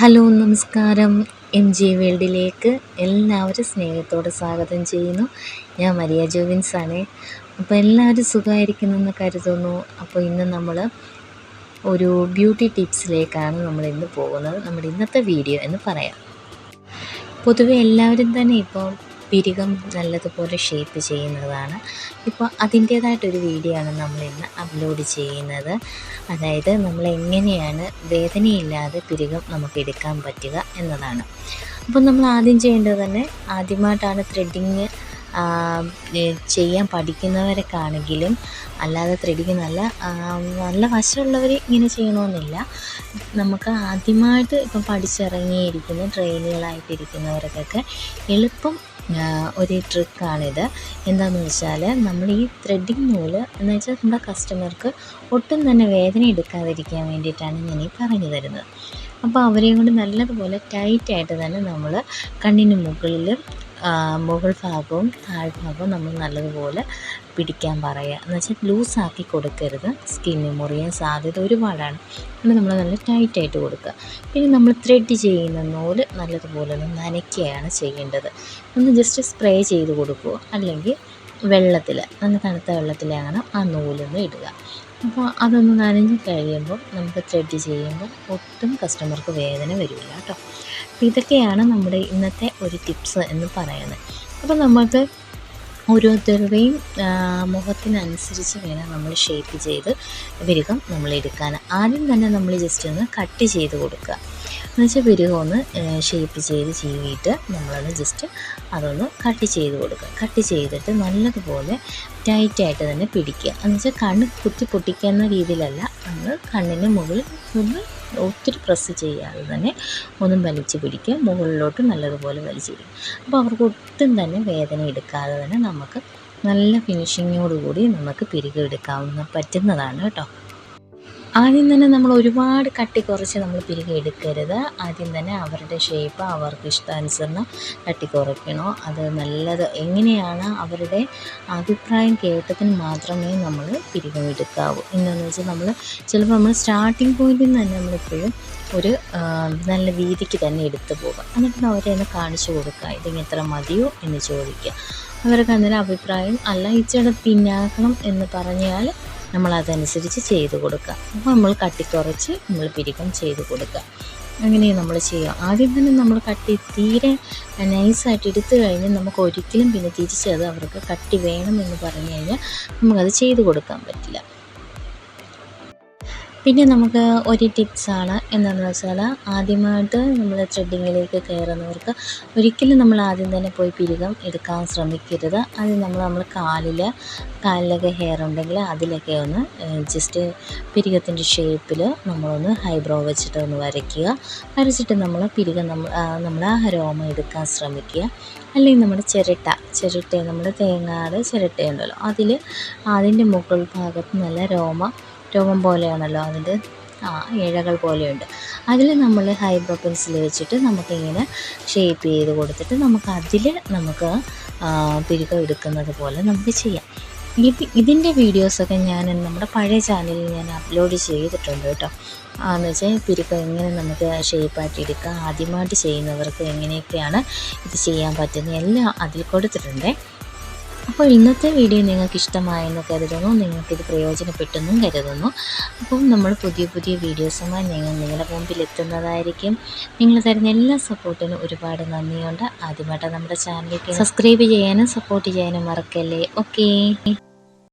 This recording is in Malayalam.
ഹലോ നമസ്കാരം. എം ജെ വേൾഡിലേക്ക് എല്ലാവരും സ്നേഹത്തോടെ സ്വാഗതം ചെയ്യുന്നു. ഞാൻ മരിയ ജോവിൻസാണ്. അപ്പോൾ എല്ലാവരും സുഖമായിരിക്കുന്നെന്ന് കരുതുന്നു. അപ്പോൾ ഇന്ന് നമ്മൾ ഒരു ബ്യൂട്ടി ടിപ്സിലേക്കാണ് നമ്മൾ ഇന്ന് പോകുന്നത്. നമ്മുടെ ഇന്നത്തെ വീഡിയോ എന്ന് പറയാം. പൊതുവെ എല്ലാവരും തന്നെ ഇപ്പോൾ പിരികം നല്ലതുപോലെ ഷേപ്പ് ചെയ്യുന്നതാണ്. ഇപ്പോൾ അതിൻ്റേതായിട്ടൊരു വീഡിയോ ആണ് നമ്മളിന്ന് അപ്ലോഡ് ചെയ്യുന്നത്. അതായത് നമ്മൾ എങ്ങനെയാണ് വേദനയില്ലാതെ പിരികം നമുക്ക് എടുക്കാൻ പറ്റുക എന്നതാണ്. അപ്പോൾ നമ്മൾ ആദ്യം ചെയ്യേണ്ടത് തന്നെ, ആദ്യമായിട്ടാണ് ത്രെഡിങ് ചെയ്യാൻ പഠിക്കുന്നവരൊക്കെ ആണെങ്കിലും അല്ലാതെ ത്രെഡിങ് നല്ല വശമുള്ളവർ ഇങ്ങനെ ചെയ്യണമെന്നില്ല. നമുക്ക് ആദ്യമായിട്ട് ഇപ്പം പഠിച്ചിറങ്ങിയിരിക്കുന്ന ട്രെയിനികളായിട്ടിരിക്കുന്നവർക്കൊക്കെ എളുപ്പം ഒരു ട്രിക്കാണിത്. എന്താണെന്ന് വെച്ചാൽ, നമ്മൾ ഈ ത്രെഡിങ് നൂല് എന്ന് വെച്ചാൽ നമ്മുടെ കസ്റ്റമർക്ക് ഒട്ടും തന്നെ വേദന എടുക്കാതിരിക്കാൻ വേണ്ടിയിട്ടാണ് ഞാൻ ഈ പറഞ്ഞു തരുന്നത്. അപ്പോൾ അവരെയും കൊണ്ട് നല്ലതുപോലെ ടൈറ്റായിട്ട് തന്നെ നമ്മൾ കണ്ണിന് മുകളിൽ മുകൾ ഭാഗവും താഴ്ഭാഗവും നമ്മൾ നല്ലതുപോലെ പിടിക്കാൻ പറയുക. എന്ന് വെച്ചാൽ ലൂസാക്കി കൊടുക്കരുത്, സ്കിന്ന് മുറിയാൻ സാധ്യത ഒരുപാടാണ്. അതുകൊണ്ട് നമ്മൾ നല്ല ടൈറ്റായിട്ട് കൊടുക്കുക. പിന്നെ നമ്മൾ ത്രെഡ് ചെയ്യുന്ന നൂല് നല്ലതുപോലെ ഒന്ന് നനയ്ക്കുകയാണ് ചെയ്യേണ്ടത്. ഒന്ന് ജസ്റ്റ് സ്പ്രേ ചെയ്ത് കൊടുക്കുക, അല്ലെങ്കിൽ വെള്ളത്തിൽ, നല്ല തണുത്ത വെള്ളത്തിലാണ് ആ നൂലൊന്ന് ഇടുക. അപ്പോൾ അതൊന്ന് നനഞ്ഞ് കഴിയുമ്പോൾ നമുക്ക് ത്രെഡ് ചെയ്യുമ്പോൾ ഒട്ടും കസ്റ്റമർക്ക് വേദന വരില്ല കേട്ടോ. അപ്പോൾ ഇതൊക്കെയാണ് നമ്മുടെ ഇന്നത്തെ ഒരു ടിപ്സ് എന്ന് പറയുന്നത്. അപ്പോൾ നമുക്ക് ഓരോരുത്തരുടെയും മുഖത്തിനനുസരിച്ച് വേണം നമ്മൾ ഷേപ്പ് ചെയ്ത് പിരികം നമ്മൾ എടുക്കാൻ. ആദ്യം തന്നെ നമ്മൾ ജസ്റ്റ് ഒന്ന് കട്ട് ചെയ്ത് കൊടുക്കുക. എന്നുവെച്ചാൽ പിരികം ഒന്ന് ഷേപ്പ് ചെയ്ത് ചീവിയിട്ട് നമ്മളത് ജസ്റ്റ് അതൊന്ന് കട്ട് ചെയ്ത് കൊടുക്കുക. കട്ട് ചെയ്തിട്ട് നല്ലതുപോലെ ടൈറ്റായിട്ട് തന്നെ പിടിക്കുക. എന്നുവെച്ചാൽ കണ്ണ് കുത്തി പൊട്ടിക്കുന്ന രീതിയിലല്ല, നമ്മൾ കണ്ണിന് മുകളിൽ ഒന്ന് ഒത്തിരി പ്രസ് ചെയ്യാതെ തന്നെ ഒന്നും വലിച്ചു പിടിക്കുക, മുകളിലോട്ട് നല്ലതുപോലെ വലിച്ചു പിടിക്കുക. അപ്പോൾ അവർക്ക് ഒട്ടും തന്നെ വേദന എടുക്കാതെ തന്നെ നമുക്ക് നല്ല ഫിനിഷിങ്ങോടുകൂടി നമുക്ക് പിരികം എടുക്കാവുന്ന പറ്റുന്നതാണ് കേട്ടോ. ആദ്യം തന്നെ നമ്മൾ ഒരുപാട് കട്ടി കുറച്ച് നമ്മൾ പിരികം എടുക്കരുത്. ആദ്യം തന്നെ അവരുടെ ഷേപ്പ് അവർക്ക് ഇഷ്ടാനുസരണം കട്ടി കുറയ്ക്കണോ, അത് നല്ലത് എങ്ങനെയാണ് അവരുടെ അഭിപ്രായം കേട്ടതിന് മാത്രമേ നമ്മൾ പിരികം എടുക്കാവൂ. എന്താണെന്ന് വെച്ചാൽ, ചിലപ്പോൾ നമ്മൾ സ്റ്റാർട്ടിങ് പോയിന്റിൽ നിന്ന് തന്നെ നമ്മളെപ്പോഴും ഒരു നല്ല വീതിക്ക് തന്നെ എടുത്തു പോകുക. എന്നിട്ട് അവരെ ഒന്ന് കാണിച്ചു കൊടുക്കുക, ഇതിങ്ങനെ എത്ര മതിയോ എന്ന് ചോദിക്കുക. അവർക്ക് അന്നേരം അഭിപ്രായം അല്ല ഇച്ചിരി പിന്നാക്കണം എന്ന് പറഞ്ഞാൽ നമ്മളതനുസരിച്ച് ചെയ്ത് കൊടുക്കുക. അപ്പോൾ നമ്മൾ കട്ടിക്കുറച്ച് നമ്മൾ പിരികം ചെയ്ത് കൊടുക്കുക. അങ്ങനെ നമ്മൾ ചെയ്യുക. ആദ്യം തന്നെ നമ്മൾ കട്ടി തീരെ നൈസായിട്ട് എടുത്തു കഴിഞ്ഞ് നമുക്ക് ഒരിക്കലും പിന്നെ തിരിച്ചത് അവർക്ക് കട്ടി വേണമെന്ന് പറഞ്ഞു കഴിഞ്ഞാൽ നമുക്കത് ചെയ്ത് കൊടുക്കാൻ പറ്റില്ല. പിന്നെ നമുക്ക് ഒരു ടിപ്സാണ് എന്താണെന്ന് വെച്ചാൽ, ആദ്യമായിട്ട് നമ്മൾ ത്രെഡിങ്ങിലേക്ക് കയറുന്നവർക്ക് ഒരിക്കലും നമ്മൾ ആദ്യം തന്നെ പോയി പിരികം എടുക്കാൻ ശ്രമിക്കരുത്. ആദ്യം നമ്മൾ കാലിലൊക്കെ ഹെയർ ഉണ്ടെങ്കിൽ അതിലൊക്കെ ഒന്ന് ജസ്റ്റ് പിരികത്തിൻ്റെ ഷേപ്പിൽ നമ്മളൊന്ന് ഹൈബ്രോ വെച്ചിട്ട് ഒന്ന് വരച്ചിട്ട് നമ്മൾ പിരികം നമ്മൾ ആ രോമം എടുക്കാൻ ശ്രമിക്കുക. അല്ലെങ്കിൽ നമ്മുടെ ചിരട്ട നമ്മുടെ തേങ്ങയുടെ ചിരട്ടയുണ്ടല്ലോ, അതിൻ്റെ മുകൾ ഭാഗത്ത് നല്ല രോമം പോലെയാണല്ലോ, അതിൻ്റെ ഇഴകൾ പോലെയുണ്ട്. അതിൽ നമ്മൾ ഹൈബ്രോ പെൻസിൽ വെച്ചിട്ട് നമുക്കിങ്ങനെ ഷേപ്പ് ചെയ്ത് കൊടുത്തിട്ട് നമുക്ക് പിരികം എടുക്കുന്നത് പോലെ നമുക്ക് ചെയ്യാം. ഇതിൻ്റെ വീഡിയോസൊക്കെ ഞാൻ നമ്മുടെ പഴയ ചാനലിൽ ഞാൻ അപ്ലോഡ് ചെയ്തിട്ടുണ്ട് കേട്ടോ. എന്ന് വെച്ചാൽ പിരികം എങ്ങനെ നമുക്ക് ഷേപ്പായിട്ട് എടുക്കാം, ആദ്യമായിട്ട് ചെയ്യുന്നവർക്ക് എങ്ങനെയൊക്കെയാണ് ഇത് ചെയ്യാൻ പറ്റുന്നത് എല്ലാം അതിൽ കൊടുത്തിട്ടുണ്ട്. അപ്പോൾ ഇന്നത്തെ വീഡിയോ നിങ്ങൾക്ക് ഇഷ്ടമായെന്ന് കരുതുന്നു, നിങ്ങൾക്കിത് പ്രയോജനപ്പെട്ടെന്നും കരുതുന്നു. അപ്പം നമ്മൾ പുതിയ വീഡിയോസുമായി നിങ്ങളുടെ മുമ്പിൽ എത്തുന്നതായിരിക്കും. നിങ്ങൾ തരുന്ന എല്ലാ സപ്പോർട്ടിനും ഒരുപാട് നന്ദിയുണ്ട്. ആദ്യമായിട്ട് നമ്മുടെ ചാനലിലേക്ക് സബ്സ്ക്രൈബ് ചെയ്യാനും സപ്പോർട്ട് ചെയ്യാനും മറക്കല്ലേ. ഓക്കേ.